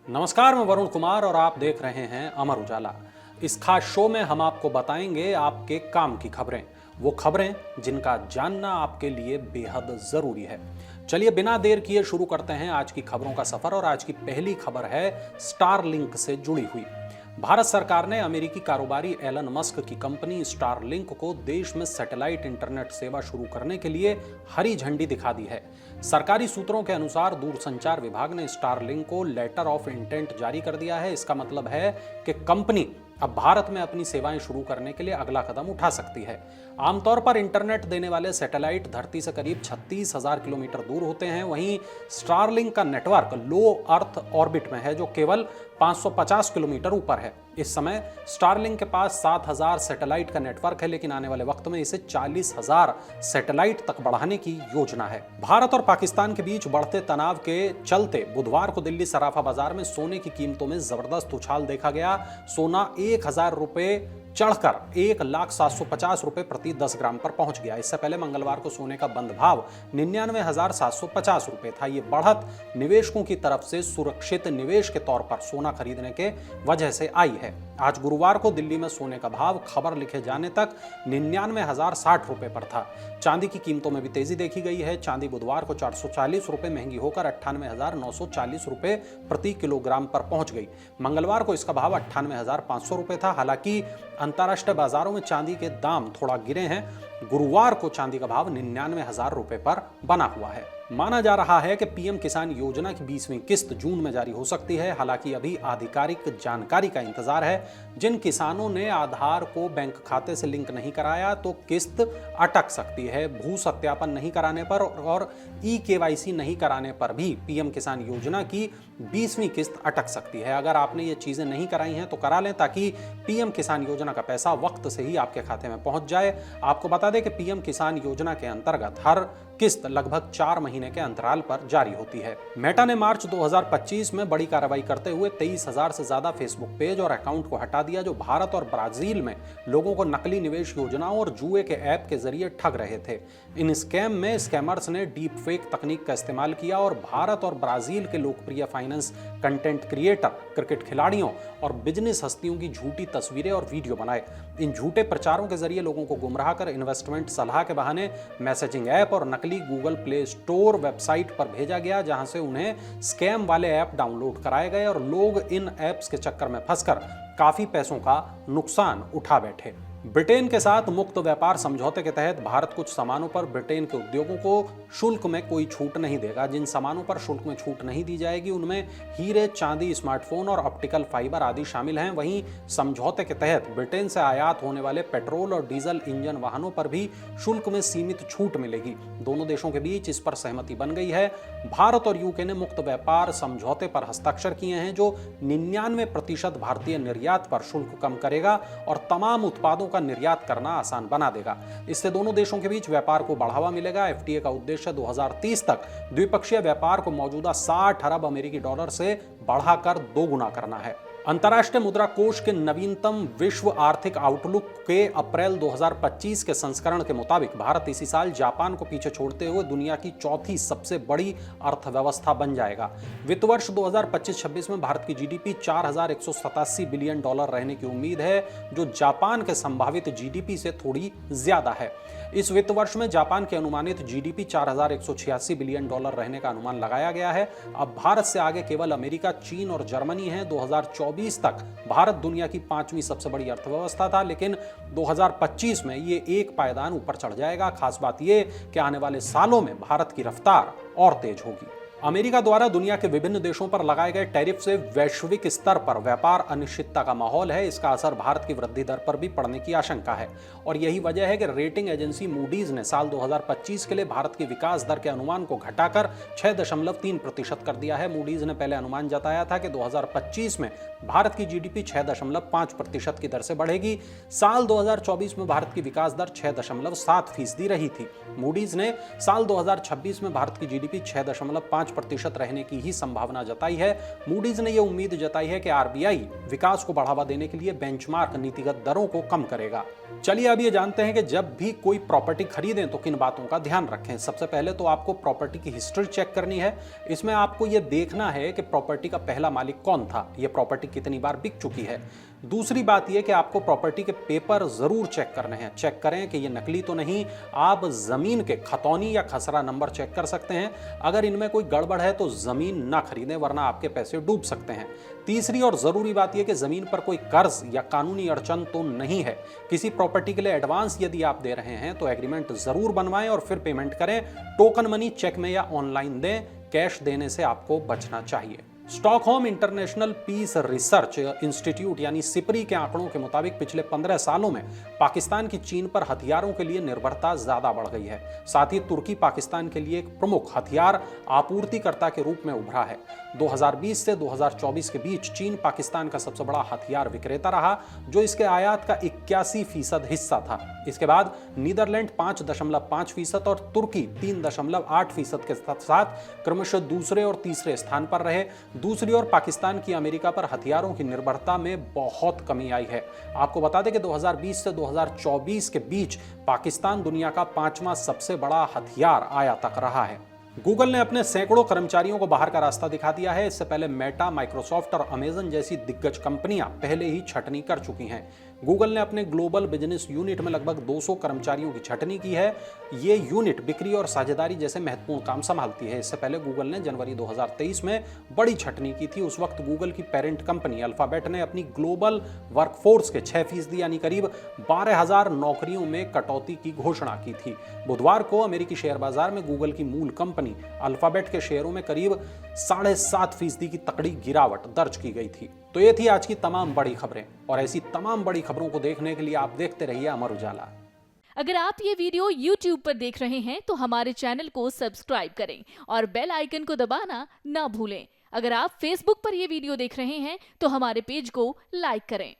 नमस्कार, मैं वरुण कुमार और आप देख रहे हैं अमर उजाला। इस खास शो में हम आपको बताएंगे आपके काम की खबरें, वो खबरें जिनका जानना आपके लिए बेहद जरूरी है। चलिए बिना देर किए शुरू करते हैं आज की खबरों का सफर। और आज की पहली खबर है स्टारलिंक से जुड़ी हुई। भारत सरकार ने अमेरिकी कारोबारी एलन मस्क की कंपनी स्टारलिंक को देश में सैटेलाइट इंटरनेट सेवा शुरू करने के लिए हरी झंडी दिखा दी है। सरकारी सूत्रों के अनुसार दूरसंचार विभाग ने स्टारलिंक को लेटर ऑफ इंटेंट जारी कर दिया है। इसका मतलब है कि कंपनी अब भारत में अपनी सेवाएं शुरू करने के लिए अगला कदम उठा सकती है। आमतौर पर इंटरनेट देने वाले सैटेलाइट धरती से करीब 36,000 किलोमीटर दूर होते हैं। वहीं स्टारलिंक का नेटवर्क लो अर्थ ऑर्बिट में है, जो केवल 550 किलोमीटर ऊपर है। इस समय स्टारलिंक के पास 7,000 सैटेलाइट का नेटवर्क है, लेकिन आने वाले वक्त में इसे 40,000 सैटेलाइट तक बढ़ाने की योजना है। भारत और पाकिस्तान के बीच बढ़ते तनाव के चलते बुधवार को दिल्ली सराफा बाजार में सोने की कीमतों में जबरदस्त उछाल देखा गया। सोना 1,000 रुपए चढ़कर 1,750 रुपए प्रति 10 ग्राम पर पहुंच गया। इससे पहले मंगलवार को सोने का बंद भाव 99,750 रुपए था। यह बढ़त निवेशकों की तरफ से सुरक्षित निवेश के तौर पर सोना खरीदने के वजह से आई है। आज गुरुवार को दिल्ली में सोने का भाव खबर लिखे जाने तक 99,060 रुपए पर था। चांदी की कीमतों में भी तेजी देखी गई है। चांदी बुधवार को 440 रुपए महंगी होकर 98,940 रुपए प्रति किलोग्राम पर पहुंच गई। मंगलवार को इसका भाव 98,500 रुपए था। हालांकि अंतर्राष्ट्रीय बाजारों में चांदी के दाम थोड़ा गिरे हैं। गुरुवार को चांदी का भाव 99,000 रुपए पर बना हुआ है। माना जा रहा है कि पीएम किसान योजना की 20वीं किस्त जून में जारी हो सकती है। हालांकि अभी आधिकारिक जानकारी का इंतजार है। जिन किसानों ने आधार को बैंक खाते से लिंक नहीं कराया तो किस्त अटक सकती है। भू सत्यापन नहीं कराने पर और ई-केवाईसी नहीं कराने पर भी पीएम किसान योजना की 20वीं किस्त अटक सकती है। अगर आपने ये चीजें नहीं कराई हैं तो करा लें, ताकि पीएम किसान योजना का पैसा वक्त से ही आपके खाते में पहुंच जाए। आपको बता दें कि पीएम किसान योजना के अंतर्गत हर किस्त लगभग 4 महीने के अंतराल पर जारी होती है। मेटा ने मार्च 2025 में बड़ी कार्रवाई करते हुए 23,000 से ज्यादा फेसबुक पेज और अकाउंट को हटा दिया, जो भारत और ब्राजील में लोगों को नकली निवेश योजनाओं और जुए के ऐप के जरिए ठग रहे थे। इन स्कैम में स्कैमर्स ने डीप फेक तकनीक का इस्तेमाल किया और भारत और ब्राजील के लोकप्रिय फाइनेंस कंटेंट क्रिएटर, क्रिकेट खिलाड़ियों और बिजनेस हस्तियों की झूठी तस्वीरें और वीडियो बनाए। इन झूठे प्रचारों के जरिए लोगों को गुमराह कर इन्वेस्टमेंट सलाह के बहाने मैसेजिंग ऐप और नकली गूगल प्ले स्टोर वेबसाइट पर भेजा गया, जहां से उन्हें स्कैम वाले ऐप डाउनलोड कराए गए और लोग इन ऐप्स के चक्कर में फंसकर काफी पैसों का नुकसान उठा बैठे। ब्रिटेन के साथ मुक्त व्यापार समझौते के तहत भारत कुछ सामानों पर ब्रिटेन के उद्योगों को शुल्क में कोई छूट नहीं देगा। जिन सामानों पर शुल्क में छूट नहीं दी जाएगी उनमें हीरे, चांदी, स्मार्टफोन और ऑप्टिकल फाइबर आदि शामिल हैं। वहीं समझौते के तहत ब्रिटेन से आयात होने वाले पेट्रोल और डीजल इंजन वाहनों पर भी शुल्क में सीमित छूट मिलेगी। दोनों देशों के बीच इस पर सहमति बन गई है। भारत और यूके ने मुक्त व्यापार समझौते पर हस्ताक्षर किए हैं, जो 99% भारतीय निर्यात पर शुल्क कम करेगा और तमाम उत्पादों का निर्यात करना आसान बना देगा। इससे दोनों देशों के बीच व्यापार को बढ़ावा मिलेगा। एफटीए का उद्देश्य 2030 तक द्विपक्षीय व्यापार को मौजूदा 60 अरब अमेरिकी डॉलर से बढ़ाकर 2 गुना करना है। अंतर्राष्ट्रीय मुद्रा कोष के नवीनतम विश्व आर्थिक आउटलुक के अप्रैल 2025 के संस्करण के मुताबिक भारत इसी साल जापान को पीछे छोड़ते हुए दुनिया की चौथी सबसे बड़ी अर्थव्यवस्था बन जाएगा। वित्त वर्ष 2025-26 में भारत की जीडीपी 4,187 बिलियन डॉलर रहने की उम्मीद है, जो जापान के संभावित जीडीपी से थोड़ी ज्यादा है। इस वित्त वर्ष में जापान की अनुमानित जीडीपी 4,186 बिलियन डॉलर रहने का अनुमान लगाया गया है। अब भारत से आगे केवल अमेरिका, चीन और जर्मनी है। 2024 तक भारत दुनिया की 5वीं सबसे बड़ी अर्थव्यवस्था था, लेकिन 2025 में ये एक पायदान ऊपर चढ़ जाएगा। खास बात ये कि आने वाले सालों में भारत की रफ्तार और तेज होगी। अमेरिका द्वारा दुनिया के विभिन्न देशों पर लगाए गए टैरिफ से वैश्विक स्तर पर व्यापार अनिश्चितता का माहौल है। इसका असर भारत की वृद्धि दर पर भी पड़ने की आशंका है और यही वजह है कि रेटिंग एजेंसी मूडीज ने साल 2025 के लिए भारत की विकास दर के अनुमान को घटाकर 6.3% कर दिया है। मूडीज ने पहले अनुमान जताया था कि 2025 में भारत की जीडीपी 6.5% की दर से बढ़ेगी। साल 2024 में भारत की विकास दर 6.7% रही थी। मूडीज ने साल 2026 में भारत की जीडीपी 6.5 5% रहने की ही संभावना जताई है। मूडीज ने यह उम्मीद जताई है कि आरबीआई विकास को बढ़ावा देने के लिए बेंचमार्क नीतिगत दरों को कम करेगा। चलिए अब ये जानते हैं कि जब भी कोई प्रॉपर्टी खरीदें तो किन बातों का ध्यान रखें। सबसे पहले तो आपको प्रॉपर्टी की हिस्ट्री चेक करनी है। इसमें आपको यह देखना है कि प्रॉपर्टी का पहला मालिक कौन था, यह प्रॉपर्टी कितनी बार बिक चुकी है। दूसरी बात यह कि आपको प्रॉपर्टी के पेपर जरूर चेक करने हैं। चेक करें कि ये नकली तो नहीं। आप जमीन के खतौनी या खसरा नंबर चेक कर सकते हैं। अगर इनमें कोई गड़बड़ है तो जमीन ना खरीदें, वरना आपके पैसे डूब सकते हैं। तीसरी और जरूरी बात यह कि जमीन पर कोई कर्ज या कानूनी अड़चन तो नहीं है। किसी प्रॉपर्टी के लिए एडवांस यदि आप दे रहे हैं तो एग्रीमेंट जरूर बनवाएं और फिर पेमेंट करें। टोकन मनी चेक में या ऑनलाइन दें, कैश देने से आपको बचना चाहिए। Stockholm International Peace Research Institute यानी सिपरी के आंकड़ों के मुताबिक पिछले 15 सालों में पाकिस्तान की चीन पर हथियारों के लिए निर्भरता ज्यादा बढ़ गई है। साथ ही तुर्की पाकिस्तान के लिए एक प्रमुख हथियार आपूर्तिकर्ता के रूप में उभरा है। 2020 से 2024 के बीच चीन पाकिस्तान का सबसे बड़ा हथियार विक्रेता रहा, जो इसके आयात का 81% हिस्सा था। इसके बाद नीदरलैंड 5.5% और तुर्की 3.8% के साथ क्रमशः दूसरे और तीसरे स्थान पर रहे। दूसरी ओर पाकिस्तान की अमेरिका पर हथियारों की निर्भरता में बहुत कमी आई है। आपको बता दें कि 2020 से 2024 के बीच पाकिस्तान दुनिया का 5वां सबसे बड़ा हथियार आयातक रहा है। गूगल ने अपने सैकड़ों कर्मचारियों को बाहर का रास्ता दिखा दिया है। इससे पहले मेटा, माइक्रोसॉफ्ट और अमेजन जैसी दिग्गज कंपनियां पहले ही छटनी कर चुकी हैं। गूगल ने अपने ग्लोबल बिजनेस यूनिट में लगभग 200 कर्मचारियों की छटनी की है। ये यूनिट बिक्री और साझेदारी जैसे महत्वपूर्ण काम संभालती है। इससे पहले गूगल ने जनवरी 2023 में बड़ी छटनी की थी। उस वक्त गूगल की पेरेंट कंपनी अल्फाबेट ने अपनी ग्लोबल वर्कफोर्स के 6% यानी करीब 12,000 नौकरियों में कटौती की घोषणा की थी। बुधवार को अमेरिकी शेयर बाजार में गूगल की मूल कंपनी अल्फाबेट के शेयरों में करीब 7.5% की तकड़ी गिरावट दर्ज की गई थी। तो ये थी आज की तमाम बड़ी खबरें, और ऐसी तमाम बड़ी खबरों को देखने के लिए आप देखते रहिए अमर उजाला। अगर आप ये वीडियो YouTube पर देख रहे हैं तो हमारे चैनल को सब्सक्राइब करें और बेल आइकन को दबाना ना भूलें। अगर आप Facebook पर ये वीडियो देख रहे हैं तो हमारे पेज को लाइक करें।